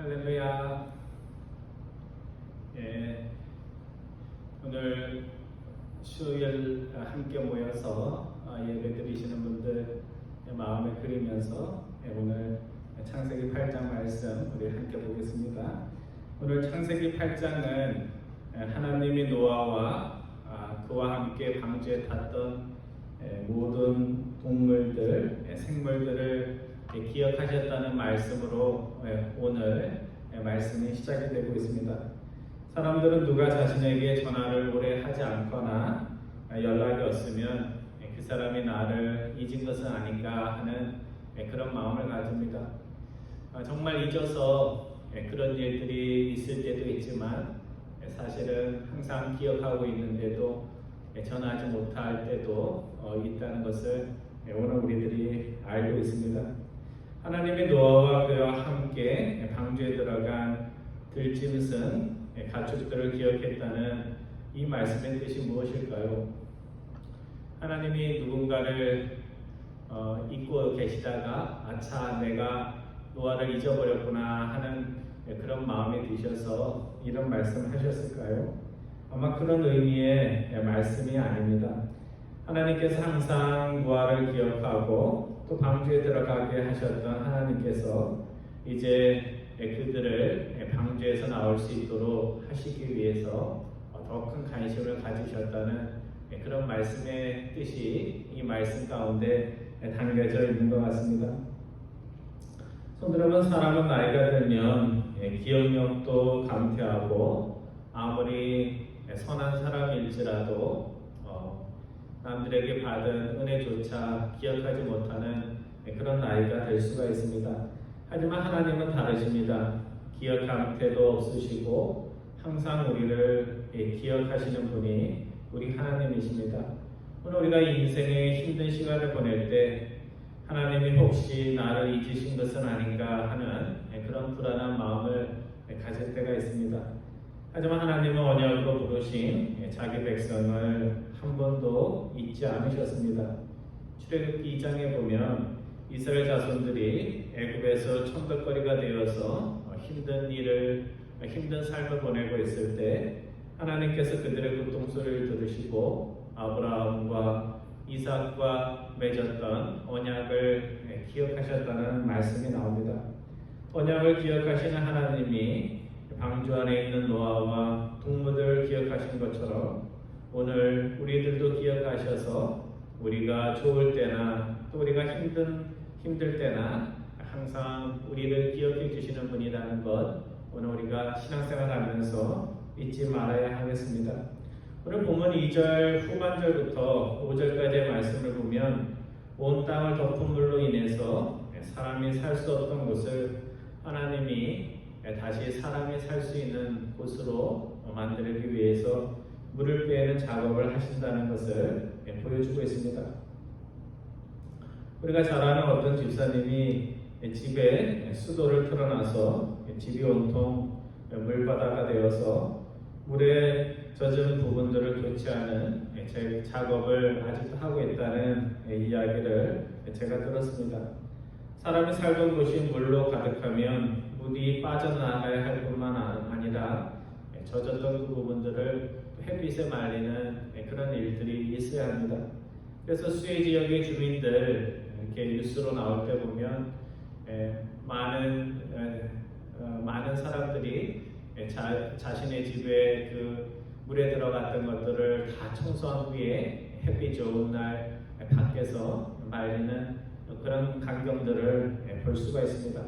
할렐루야. 예, 오늘 수요일 함께 모여서 예배 드리시는 분들 마음에 그리면서 오늘 창세기 8장 말씀 우리 함께 보겠습니다. 오늘 창세기 8장은 하나님이 노아와 그와 함께 방주에 탔던 모든 동물들, 생물들을 기억하셨다는 말씀으로 오늘 말씀이 시작이 되고 있습니다. 사람들은 누가 자신에게 전화를 오래 하지 않거나 연락이 없으면 그 사람이 나를 잊은 것은 아닌가 하는 그런 마음을 가집니다. 정말 잊어서 그런 일들이 있을 때도 있지만 사실은 항상 기억하고 있는데도 전하지 못할 때도 있다는 것을 오늘 우리들이 알고 있습니다. 하나님의 노아와 그와 함께 방주에 들어간 들짐승 가축들을 기억했다는 이 말씀의 뜻이 무엇일까요? 하나님이 누군가를 잊고 계시다가 아차 내가 노아를 잊어버렸구나 하는 그런 마음이 드셔서 이런 말씀을 하셨을까요? 아마 그런 의미의 말씀이 아닙니다. 하나님께서 항상 노아를 기억하고 또 방주에 들어가게 하셨던 하나님께서 이제 그들을 방주에서 나올 수 있도록 하시기 위해서 더 큰 관심을 가지셨다는 그런 말씀의 뜻이 이 말씀 가운데 담겨져 있는 것 같습니다. 손들어본 사람은 나이가 들면 기억력도 감퇴하고 아무리 선한 사람일지라도 남들에게 받은 은혜조차 기억하지 못하는 그런 나이가 될 수가 있습니다. 하지만 하나님은 다르십니다. 기억 감퇴도 없으시고 항상 우리를 기억하시는 분이 우리 하나님이십니다. 오늘 우리가 인생의 힘든 시간을 보낼 때 하나님이 혹시 나를 잊으신 것은 아닌가 하는 그런 불안한 마음을 가질 때가 있습니다. 하지만 하나님은 언약으로 부르신 자기 백성을 한 번도 잊지 않으셨습니다. 출애굽기 2장에 보면 이스라엘 자손들이 애굽에서 천덕거리가 되어서 힘든 삶을 보내고 있을 때 하나님께서 그들의 고통소리를 들으시고 아브라함과 이삭과 맺었던 언약을 기억하셨다는 말씀이 나옵니다. 언약을 기억하시는 하나님이 방주 안에 있는 노아와 동물들을 기억하신 것처럼 오늘 우리들도 기억하셔서 우리가 좋을 때나 또 우리가 힘들 때나 항상 우리를 기억해 주시는 분이라는 것 오늘 우리가 신앙생활 하면서 잊지 말아야 하겠습니다. 오늘 본문 2절 후반절부터 5절까지의 말씀을 보면 온 땅을 덮은 물로 인해서 사람이 살 수 없던 곳을 하나님이 다시 사람이 살 수 있는 곳으로 만들기 위해서 물을 빼는 작업을 하신다는 것을 보여주고 있습니다. 우리가 잘 아는 어떤 집사님이 집에 수도를 틀어놔서 집이 온통 물바다가 되어서 물에 젖은 부분들을 교체하는 작업을 아직도 하고 있다는 이야기를 제가 들었습니다. 사람이 살던 곳이 물로 가득하면 물이 빠져나가야 할 뿐만 아니라 젖었던 그 부분들을 햇빛에 말리는 그런 일들이 있어야 합니다. 그래서 수해 지역의 주민들 이렇게 뉴스로 나올 때 보면 많은 사람들이 자신의 집에 그 물에 들어갔던 것들을 다 청소한 후에 햇빛 좋은 날 밖에서 말리는 그런 광경들을 볼 수가 있습니다.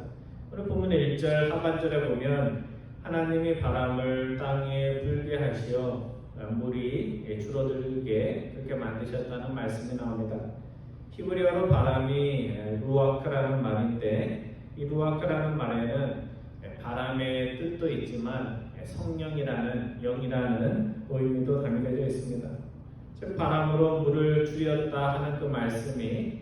오늘 본문 1절 하반절에 보면 하나님이 바람을 땅에 불게 하시어 물이 줄어들게 그렇게 만드셨다는 말씀이 나옵니다. 히브리어로 바람이 루아크라는 말인데 이 루아크라는 말에는 바람의 뜻도 있지만 성령이라는 영이라는 의미도 담겨져 있습니다. 즉 바람으로 물을 줄였다 하는 그 말씀이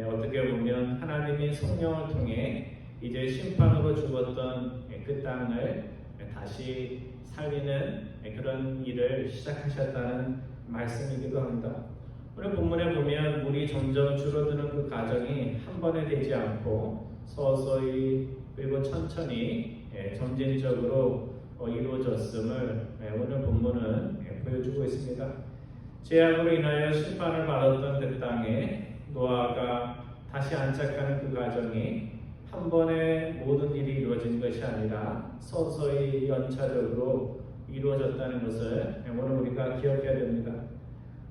어떻게 보면 하나님이 성령을 통해 이제 심판으로 죽었던 그 땅을 다시 살리는 그런 일을 시작하셨다는 말씀이기도 합니다. 오늘 본문에 보면 물이 점점 줄어드는 그 과정이 한 번에 되지 않고 서서히 그리고 천천히 점진적으로 이루어졌음을 오늘 본문은 보여주고 있습니다. 죄악으로 인하여 심판을 받았던 그 땅에 노아가 다시 안착하는 그 과정이 한 번에 모든 일이 이루어진 것이 아니라 서서히 연차적으로 이루어졌다는 것을 오늘 우리가 기억해야 됩니다.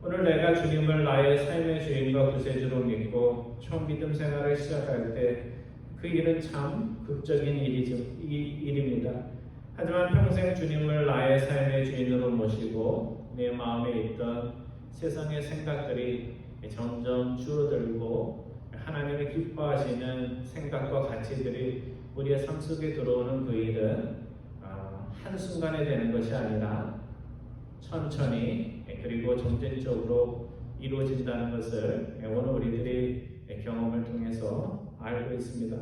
오늘 내가 주님을 나의 삶의 주인과 구세주로 믿고 처음 믿음 생활을 시작할 때 그 일은 참 극적인 일입니다. 하지만 평생 주님을 나의 삶의 주인으로 모시고 내 마음에 있던 세상의 생각들이 점점 줄어들고 하나님이 기뻐하시는 생각과 가치들이 우리의 삶 속에 들어오는 그 일은 한순간에 되는 것이 아니라 천천히 그리고 점진적으로 이루어진다는 것을 오늘 우리들이 경험을 통해서 알고 있습니다.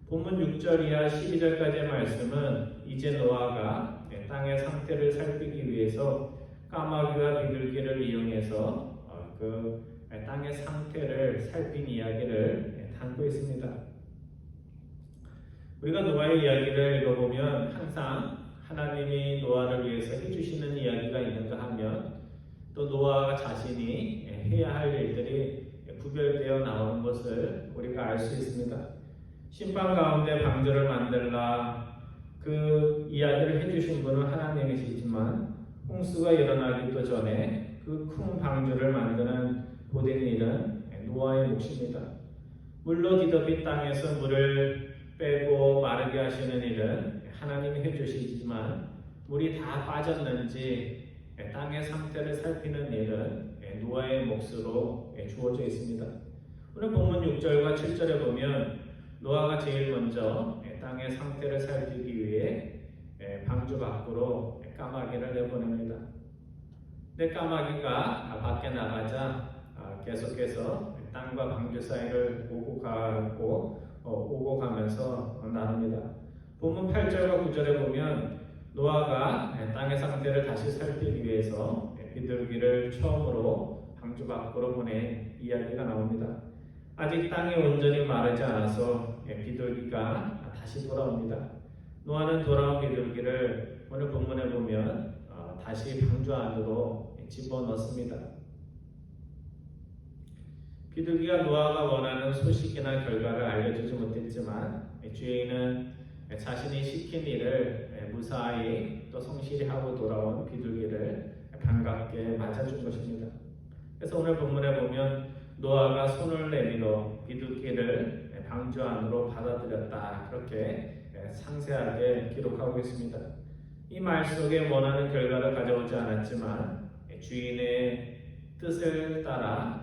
본문 6절 이하 12절까지의 말씀은 이제 노아가 땅의 상태를 살피기 위해서 까마귀와 비둘기를 이용해서 그 땅의 상태를 살핀 이야기를 담고 있습니다. 우리가 노아의 이야기를 읽어보면 항상 하나님이 노아를 위해서 해주시는 이야기가 있는가 하면 또 노아가 자신이 해야 할 일들이 구별되어 나오는 것을 우리가 알 수 있습니다. 심판 가운데 방주를 만들라 그 이야기를 해주신 분은 하나님이시지만 홍수가 일어나기도 전에 그 큰 방주를 만드는 모든 일은 노아의 몫입니다. 물로 뒤덮인 땅에서 물을 빼고 마르게 하시는 일은 하나님이 해주시지만 물이 다 빠졌는지 땅의 상태를 살피는 일은 노아의 몫으로 주어져 있습니다. 오늘 본문 6절과 7절에 보면 노아가 제일 먼저 땅의 상태를 살피기 위해 방주 밖으로 까마귀를 내보냅니다. 근데 까마귀가 밖에 나가자 계속해서 땅과 방주 사이를 오고 가면서 나눕니다. 본문 8절과 9절에 보면 노아가 땅의 상태를 다시 살피기 위해서 비둘기를 처음으로 방주 밖으로 보낸 이야기가 나옵니다. 아직 땅이 온전히 마르지 않아서 비둘기가 다시 돌아옵니다. 노아는 돌아온 비둘기를 오늘 본문에 보면 다시 방주 안으로 집어넣습니다. 비둘기가 노아가 원하는 소식이나 결과를 알려주지 못했지만 주인은 자신이 시킨 일을 무사히 또 성실히 하고 돌아온 비둘기를 반갑게 맞아준 것입니다. 그래서 오늘 본문에 보면 노아가 손을 내밀어 비둘기를 방주 안으로 받아들였다 그렇게 상세하게 기록하고 있습니다. 이 말 속에 원하는 결과를 가져오지 않았지만 주인의 뜻을 따라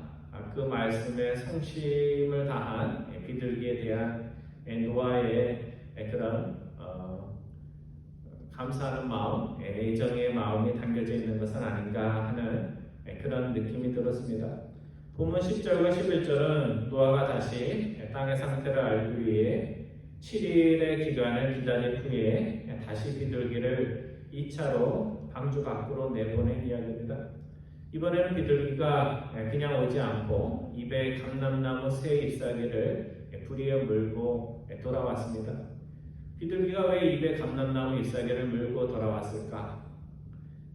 그 말씀에 성심을 다한 비둘기에 대한 노아의 그런 감사하는 마음, 애정의 마음이 담겨져 있는 것은 아닌가 하는 그런 느낌이 들었습니다. 본문 10절과 11절은 노아가 다시 땅의 상태를 알기 위해 7일의 기간을 기다린 후에 다시 비둘기를 2차로 방주 밖으로 내보낸 이야기입니다. 이번에는 비둘기가 그냥 오지 않고 입에 감람나무 새 잎사귀를 부리에 물고 돌아왔습니다. 비둘기가 왜 입에 감람나무 잎사귀를 물고 돌아왔을까?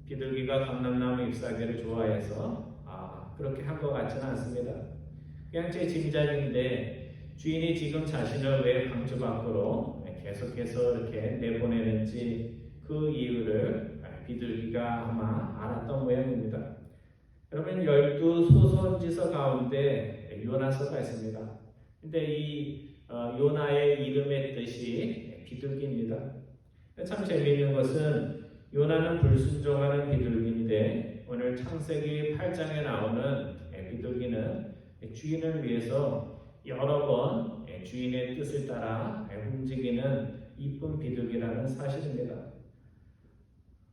비둘기가 감람나무 잎사귀를 좋아해서 그렇게 한 것 같지는 않습니다. 그냥 제 짐작인데 주인이 지금 자신을 왜 방주 밖으로 계속해서 이렇게 내보내는지 그 이유를 비둘기가 아마 알았던 모양입니다. 여러분 12소선지서 가운데 요나서가 있습니다. 근데 이 요나의 이름의 뜻이 비둘기입니다. 참 재미있는 것은 요나는 불순종하는 비둘기인데 오늘 창세기 8장에 나오는 비둘기는 주인을 위해서 여러 번 주인의 뜻을 따라 움직이는 이쁜 비둘기라는 사실입니다.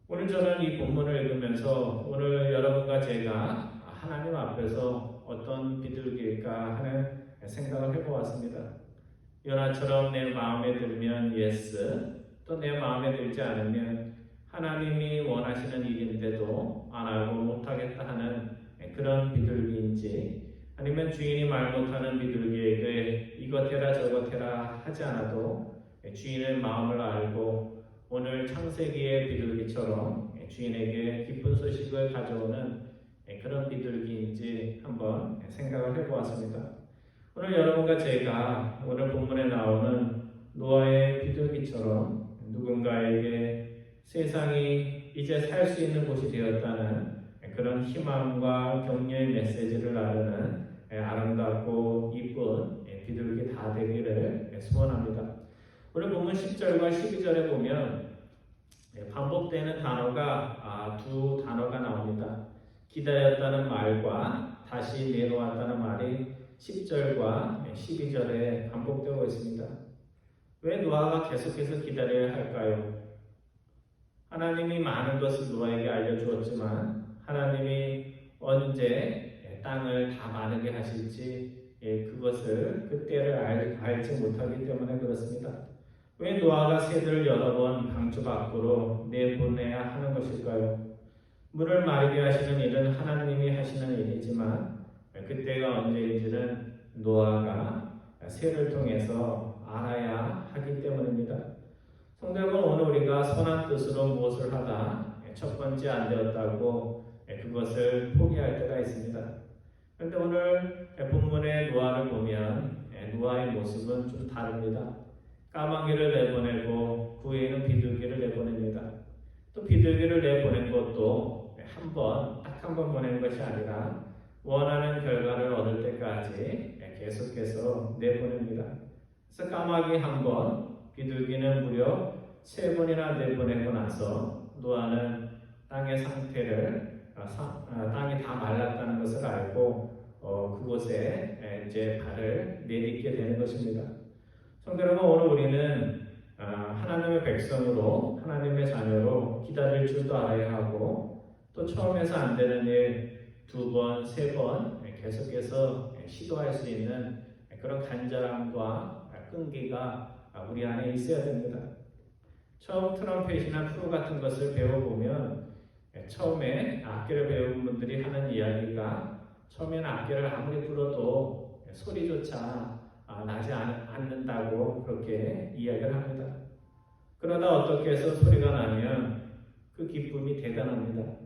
오늘 저는 이 본문을 읽으면서 오늘 여러분과 제가 하나님 앞에서 어떤 비둘기일까 하는 생각을 해보았습니다. 요나처럼 내 마음에 들면 예스, 또 내 마음에 들지 않으면 하나님이 원하시는 일인데도 안 하고 못하겠다 하는 그런 비둘기인지 아니면 주인이 말 못하는 비둘기에게 이것 해라 저것 해라 하지 않아도 주인의 마음을 알고 오늘 창세기의 비둘기처럼 주인에게 기쁜 소식을 가져오는 그런 비둘기인지 한번 생각을 해보았습니다. 오늘 여러분과 제가 오늘 본문에 나오는 노아의 비둘기처럼 누군가에게 세상이 이제 살 수 있는 곳이 되었다는 그런 희망과 격려의 메시지를 나누는 아름답고 이쁜 비둘기 다 되기를 소원합니다. 오늘 본문 10절과 12절에 보면 반복되는 단어가 두 단어가 나옵니다. 기다렸다는 말과 다시 내놓았다는 말이 10절과 12절에 반복되고 있습니다. 왜 노아가 계속해서 기다려야 할까요? 하나님이 많은 것을 노아에게 알려주었지만 하나님이 언제 땅을 다 마르게 하실지 그것을 그때를 알지 못하기 때문에 그렇습니다. 왜 노아가 새들을 여러 번 방주 밖으로 내보내야 하는 것일까요? 물을 마르게 하시는 일은 하나님이 하시는 일이지만 그때가 언제인지는 노아가 새를 통해서 알아야 하기 때문입니다. 성도 여러분, 오늘 우리가 선한 뜻으로 무엇을 하다 첫 번째 안 되었다고 그것을 포기할 때가 있습니다. 그런데 오늘 본문의 노아를 보면 노아의 모습은 좀 다릅니다. 까마귀를 내보내고 그 후에는 비둘기를 내보냅니다. 또 비둘기를 내보낸 것도 딱 한 번 보낸 것이 아니라 원하는 결과를 얻을 때까지 계속해서 내보냅니다. 그래서 까마귀 한 번, 비둘기는 무려 3번이나 내보내고 나서 노아는 땅의 상태를 땅이 다 말랐다는 것을 알고 그곳에 이제 발을 내딛게 되는 것입니다. 성도 여러분, 오늘 우리는 하나님의 백성으로 하나님의 자녀로 기다릴 줄도 알아야 하고 또 처음에서 안 되는 일 2번, 3번 계속해서 시도할 수 있는 그런 간절함과 끈기가 우리 안에 있어야 됩니다. 처음 트럼펫이나 프로 같은 것을 배워보면 처음에 악기를 배운 분들이 하는 이야기가 처음에는 악기를 아무리 불어도 소리조차 나지 않는다고 그렇게 이야기를 합니다. 그러다 어떻게 해서 소리가 나면 그 기쁨이 대단합니다.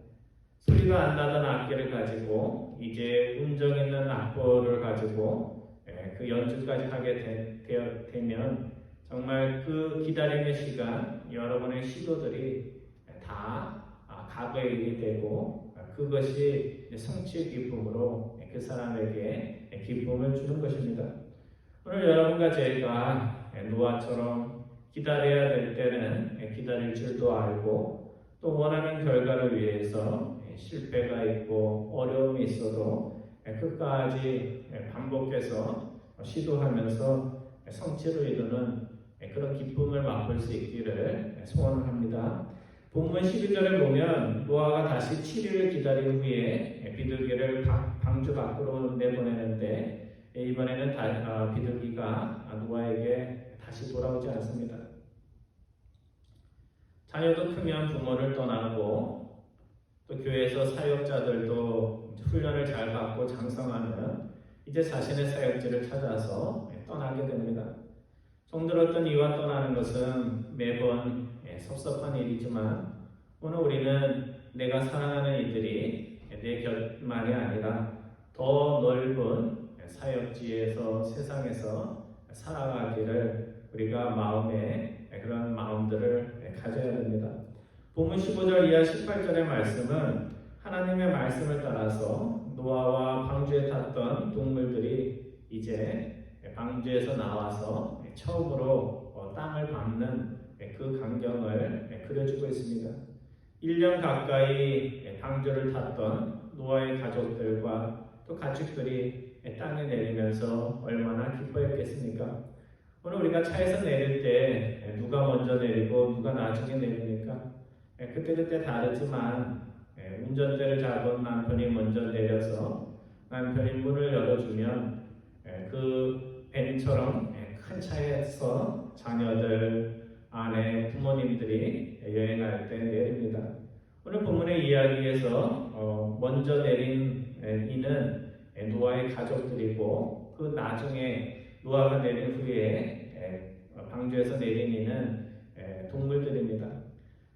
소리가 안 나던 악기를 가지고 이제 음정 있는 악보를 가지고 그 연주까지 하게 되면 정말 그 기다림의 시간, 여러분의 시도들이 다 과거의 일이 되고 그것이 성취의 기쁨으로 그 사람에게 기쁨을 주는 것입니다. 오늘 여러분과 제가 노아처럼 기다려야 될 때는 기다릴 줄도 알고 또 원하는 결과를 위해서 실패가 있고 어려움이 있어도 끝까지 반복해서 시도하면서 성취를 이루는 그런 기쁨을 맛볼 수 있기를 소원을 합니다. 본문 12절에 보면 노아가 다시 7일을 기다린 후에 비둘기를 방주 밖으로 내보내는데 이번에는 비둘기가 노아에게 다시 돌아오지 않습니다. 자녀도 크면 부모를 떠나고 또 교회에서 사역자들도 훈련을 잘 받고 장성하면 이제 자신의 사역지를 찾아서 떠나게 됩니다. 종들었던 이와 떠나는 것은 매번 섭섭한 일이지만 오늘 우리는 내가 사랑하는 이들이 내 곁만이 아니라 더 넓은 사역지에서 세상에서 살아가기를 우리가 마음에 그런 마음들을 가져야 됩니다. 본문 15절 이하 18절의 말씀은 하나님의 말씀을 따라서 노아와 방주에 탔던 동물들이 이제 방주에서 나와서 처음으로 땅을 밟는 그 광경을 그려주고 있습니다. 1년 가까이 방주를 탔던 노아의 가족들과 또 가축들이 땅에 내리면서 얼마나 기뻐했겠습니까? 오늘 우리가 차에서 내릴 때 누가 먼저 내리고 누가 나중에 내립니까? 그때 다르지만 운전대를 잡은 남편이 먼저 내려서 남편이 문을 열어주면 그 벤처럼 큰 차에서 자녀들, 아내, 부모님들이 여행할 때 내립니다. 오늘 본문의 이야기에서 먼저 내린 이는 노아의 가족들이고 그 나중에 노아가 내린 후에 방주에서 내린 이는 동물들입니다.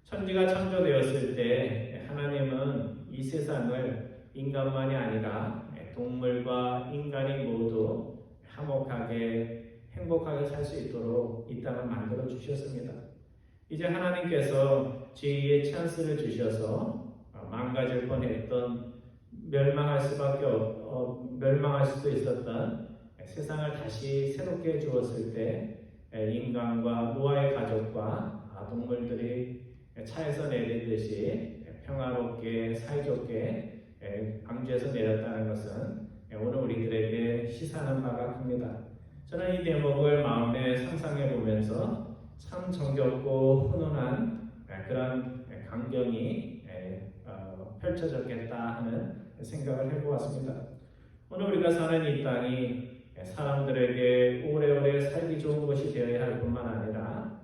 천지가 창조되었을 때 하나님은 이 세상을 인간만이 아니라 동물과 인간이 모두 화목하게 행복하게 살 수 있도록 이 땅을 만들어 주셨습니다. 이제 하나님께서 제2의 찬스를 주셔서 망가질 뻔했던 멸망할 수도 있었던 세상을 다시 새롭게 주었을 때 인간과 노아의 가족과 동물들이 차에서 내리듯이 평화롭게 사이좋게 방주에서 내렸다는 것은 오늘 우리들에게 시사하는 바가 큽니다. 저는 이 대목을 마음에 상상해 보면서 참 정겹고 훈훈한 그런 광경이 펼쳐졌겠다 하는 생각을 해보았습니다. 오늘 우리가 사는 이 땅이 사람들에게 오래오래 살기 좋은 곳이 되어야 할 뿐만 아니라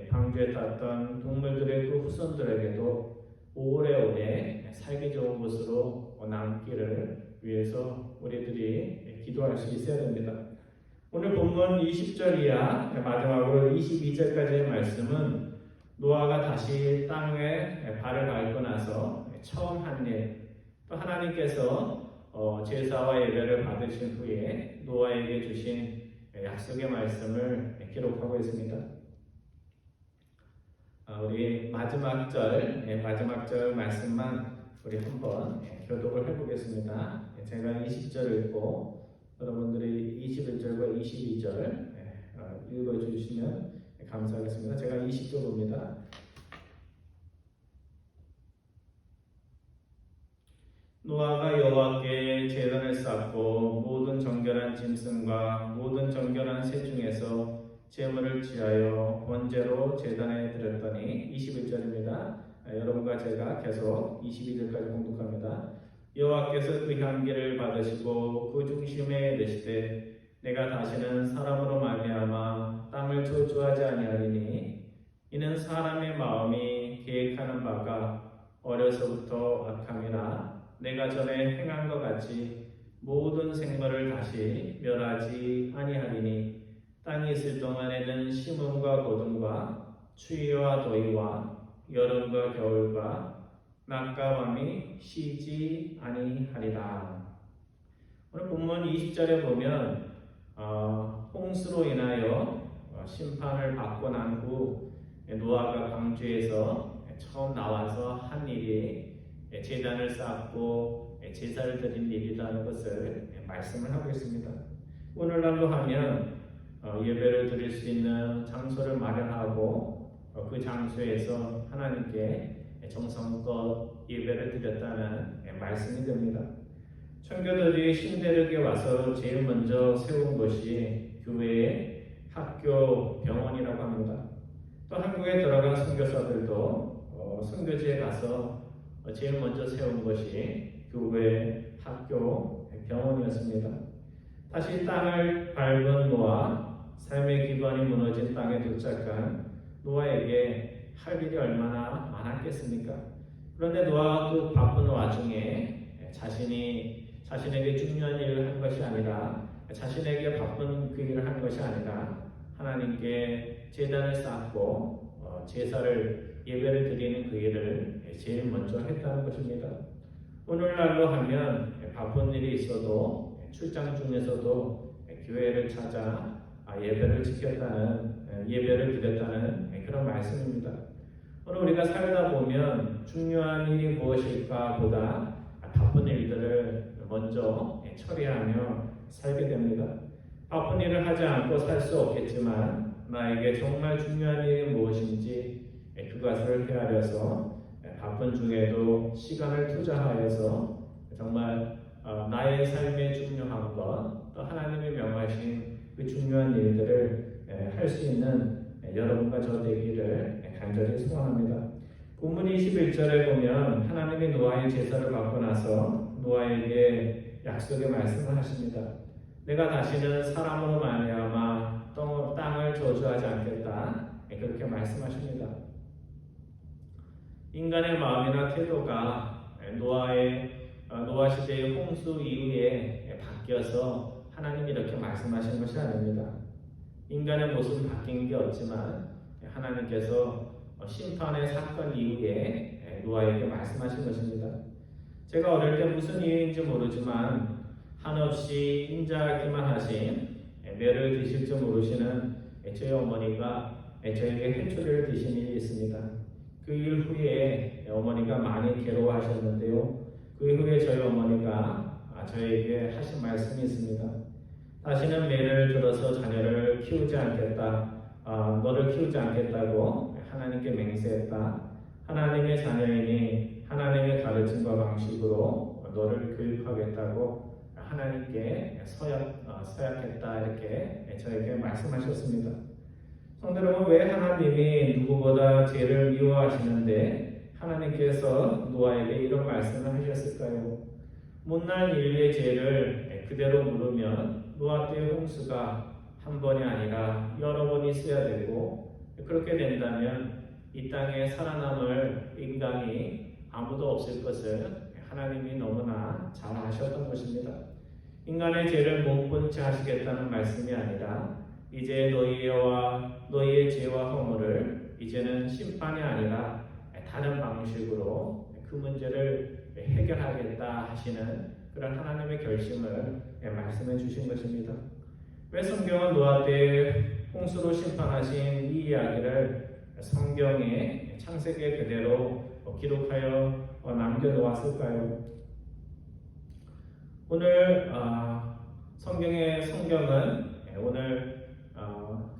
방주에 탔던 동물들의 그 후손들에게도 오래오래 살기 좋은 곳으로 남기를 위해서 우리들이 기도할 수 있어야 됩니다. 오늘 본문 20절 이하 마지막으로 22절까지의 말씀은 노아가 다시 땅에 발을 밟고 나서 처음 한 일, 또 하나님께서 제사와 예배를 받으신 후에 노아에게 주신 약속의 말씀을 기록하고 있습니다. 우리 마지막 절 말씀만 우리 한번 교독을 해보겠습니다. 제가 20절을 읽고 여러분들이 21절과 22절 읽어주시면 감사하겠습니다. 제가 20절 봅니다. 노아가 여호와께 제단을 쌓고 모든 정결한 짐승과 모든 정결한 새 중에서 제물을 지하여 번제로 제단에 드렸더니 21절입니다. 여러분과 제가 계속 22절까지 공독합니다. 여호와께서 그 향기를 받으시고 그 중심에 드시되 내가 다시는 사람으로 말미암아 땅을 저주하지 아니하리니 이는 사람의 마음이 계획하는 바가 어려서부터 악함이라 내가 전에 행한 것 같이 모든 생물을 다시 멸하지 아니하리니 땅이 있을 동안에는 심음과 거둠과 추위와 더위와 여름과 겨울과 낮과 밤이 쉬지 아니하리라. 오늘 본문 20절에 보면 홍수로 인하여 심판을 받고 난 후 노아가 방주에서 처음 나와서 한 일이 제단을 쌓고 제사를 드린 일이라는 것을 말씀을 하고 있습니다. 오늘날로 하면 예배를 드릴 수 있는 장소를 마련하고 그 장소에서 하나님께 정성껏 예배를 드렸다는 말씀이 됩니다. 청교도들이 신대륙에 와서 제일 먼저 세운 것이 교회, 학교, 병원이라고 합니다. 또 한국에 들어간 선교사들도 선교지에 가서 제일 먼저 세운 것이 교회, 학교, 병원이었습니다. 다시 땅을 밟은 노아, 삶의 기반이 무너진 땅에 도착한 노아에게 할 일이 얼마나 많았겠습니까? 그런데 노아가 그 바쁜 와중에 자신에게 중요한 일을 한 것이 아니라 자신에게 바쁜 그 일을 한 것이 아니라 하나님께 제단을 쌓고 제사를 예배를 드리는 그 일을 제일 먼저 했다는 것입니다. 오늘날로 하면 바쁜 일이 있어도 출장 중에서도 교회를 찾아 예배를 드렸다는 그런 말씀입니다. 오늘 우리가 살다 보면 중요한 일이 무엇일까 보다 바쁜 일들을 먼저 처리하며 살게 됩니다. 바쁜 일을 하지 않고 살 수 없겠지만 나에게 정말 중요한 일이 무엇인지 그것을 헤아려서 바쁜 중에도 시간을 투자하여서 정말 나의 삶의 중요한 것, 또 하나님이 명하신 그 중요한 일들을 할 수 있는 여러분과 저 되기를 간절히 소원합니다. 본문 21절에 보면 하나님이 노아의 제사를 받고 나서 노아에게 약속의 말씀을 하십니다. 내가 다시는 사람으로 말미암아 땅을 저주하지 않겠다. 그렇게 말씀하십니다. 인간의 마음이나 태도가 노아 시대의 홍수 이후에 바뀌어서 하나님이 이렇게 말씀하신 것이 아닙니다. 인간의 모습은 바뀐 게 없지만 하나님께서 심판의 사건 이후에 노아에게 말씀하신 것입니다. 제가 어릴 때 무슨 이유인지 모르지만 한없이 인자하기만 하신 매를 드실 줄 모르시는 저희 어머니가 저에게 해초리를 드신 일이 있습니다. 그 일 후에 어머니가 많이 괴로워하셨는데요. 그 후에 저희 어머니가 저에게 하신 말씀이 있습니다. 다시는 매를 들어서 자녀를 키우지 않겠다. 너를 키우지 않겠다고 하나님께 맹세했다. 하나님의 자녀이니 하나님의 가르침과 방식으로 너를 교육하겠다고 하나님께 서약했다 이렇게 저에게 말씀하셨습니다. 성도 여러분, 왜 하나님이 누구보다 죄를 미워하시는데 하나님께서 노아에게 이런 말씀을 하셨을까요? 못난 인류의 죄를 그대로 물으면 노아 때의 홍수가 한 번이 아니라 여러 번 있어야 되고, 그렇게 된다면 이 땅에 살아남을 인간이 아무도 없을 것을 하나님이 너무나 잘 아셨던 것입니다. 인간의 죄를 못 채 하시겠다는 말씀이 아니라 이제 너희의 죄와 허물을 이제는 심판이 아니라 다른 방식으로 그 문제를 해결하겠다 하시는 그런 하나님의 결심을 말씀해 주신 것입니다. 왜 성경은 노아 때 홍수로 심판하신 이 이야기를 성경에 창세기 그대로 기록하여 남겨놓았을까요? 오늘 성경은 오늘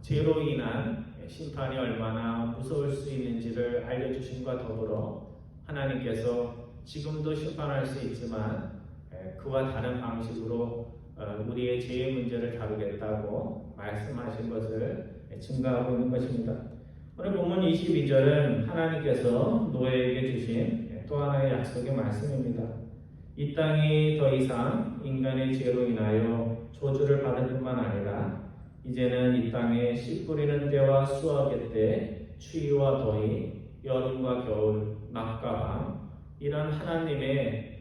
죄로 인한 심판이 얼마나 무서울 수 있는지를 알려주심과 더불어 하나님께서 지금도 심판할 수 있지만 그와 다른 방식으로 우리의 죄의 문제를 다루겠다고 말씀하신 것을 증가하고 있는 것입니다. 오늘 본문 22절은 하나님께서 노아에게 주신 또 하나의 약속의 말씀입니다. 이 땅이 더 이상 인간의 죄로 인하여 저주를 받을 뿐만 아니라 이제는 이 땅에 씨 뿌리는 때와 수확의 때, 추위와 더위, 여름과 겨울, 낮과 밤, 이런 하나님의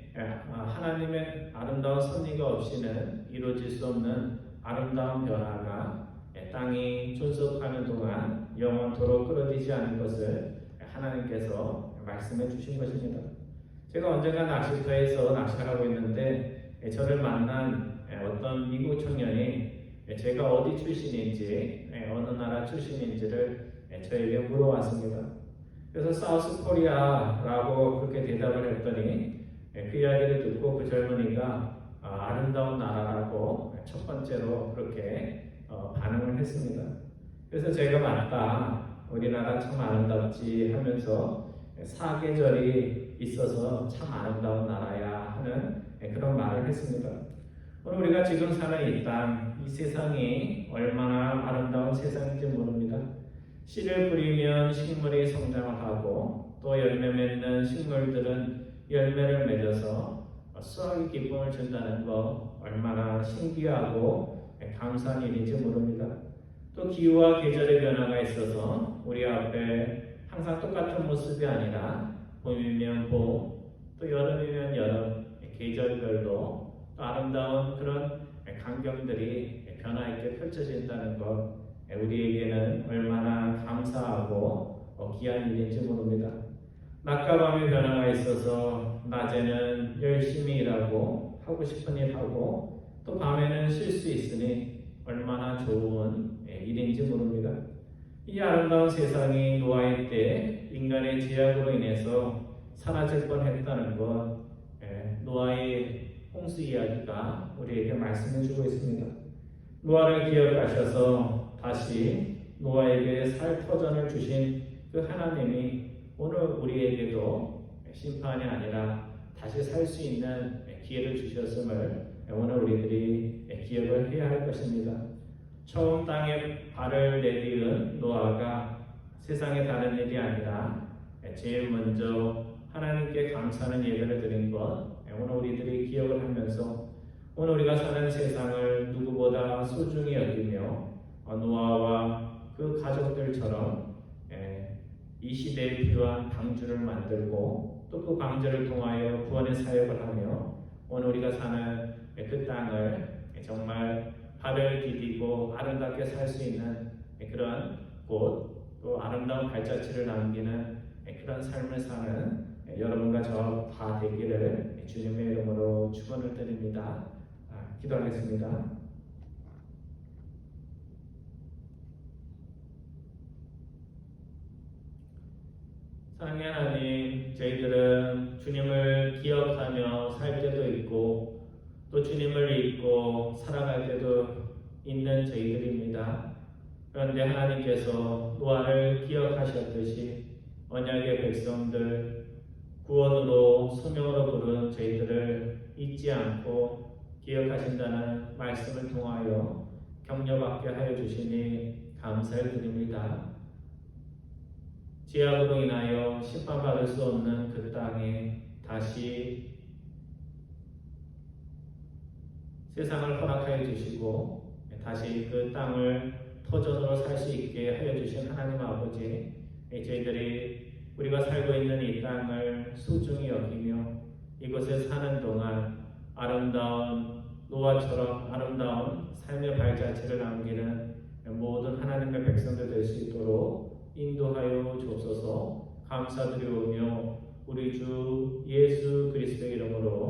아름다운 섭리가 없이는 이루어질 수 없는 아름다운 변화가 땅이 존속하는 동안 영원토록 끊어지지 않을 것을 하나님께서 말씀해 주신 것입니다. 제가 언젠가 낚시터에서 낚시를 하고 있는데 저를 만난 어떤 미국 청년이 제가 어디 출신인지, 어느 나라 출신인지를 저에게 물어왔습니다. 그래서 사우스 코리아라고 그렇게 대답을 했더니 그 이야기를 듣고 그 젊은이가 아름다운 나라라고 첫 번째로 그렇게 반응을 했습니다. 그래서 제가 맞다, 우리나라 참 아름답지 하면서 사계절이 있어서 참 아름다운 나라야 하는 그런 말을 했습니다. 오늘 우리가 지금 사는 이 땅, 이 세상이 얼마나 아름다운 세상인지 모릅니다. 씨를 뿌리면 식물이 성장을 하고 또 열매 맺는 식물들은 열매를 맺어서 수확의 기쁨을 준다는 거 얼마나 신기하고 감사한 일인지 모릅니다. 또 기후와 계절의 변화가 있어서 우리 앞에 항상 똑같은 모습이 아니라 봄이면 봄, 또 여름이면 여름, 계절별로 또 아름다운 그런 광경들이 변화 있게 펼쳐진다는 것, 우리에게는 얼마나 감사하고 귀한 일인지 모릅니다. 낮과 밤의 변화가 있어서 낮에는 열심히 일하고 하고 싶은 일 하고 또 밤에는 쉴 수 있으니 얼마나 좋은 일인지 모릅니다. 이 아름다운 세상이 노아의 때 인간의 죄악으로 인해서 사라질 뻔했다는 것, 노아의 홍수 이야기가 우리에게 말씀해주고 있습니다. 노아를 기억하셔서 다시 노아에게 살 터전을 주신 그 하나님이 오늘 우리에게도 심판이 아니라 다시 살 수 있는 기회를 주셨음을 오늘 우리들이 기억을 해야 할 것입니다. 처음 땅에 발을 내디은 노아가 세상에 다른 일이 아니라 제일 먼저 하나님께 감사하는 예배를 드린 것, 오늘 우리들이 기억을 하면서 오늘 우리가 사는 세상을 누구보다 소중히 여기며 노아와 그 가족들처럼 이 시대에 필요한 방주를 만들고 또 그 방주를 통하여 구원의 사역을 하며 오늘 우리가 사는 그 땅을 정말 발을 디디고 아름답게 살 수 있는 그런 곳, 또 아름다운 발자취를 남기는 그런 삶을 사는 여러분과 저 다 되기를 주님의 이름으로 축원을 드립니다. 기도하겠습니다. 사랑의 하나님, 저희들은 주님을 기억하며 살 때도 있고 또 주님을 잊고 살아갈 때도 있는 저희들입니다. 그런데 하나님께서 노아를 기억하셨듯이 언약의 백성들, 구원으로 소명으로 부른 저희들을 잊지 않고 기억하신다는 말씀을 통하여 격려받게 하여 주시니 감사를 드립니다. 죄악으로 인하여 심판받을 수 없는 그 땅에 다시 세상을 허락하여 주시고 다시 그 땅을 터전으로 살 수 있게 하여 주신 하나님 아버지, 저희들이 우리가 살고 있는 이 땅을 소중히 여기며 이곳에 사는 동안 아름다운 노아처럼 아름다운 삶의 발자취를 남기는 모든 하나님의 백성들 될 수 있도록 인도하여 주옵소서. 감사드리오며 우리 주 예수 그리스도의 이름으로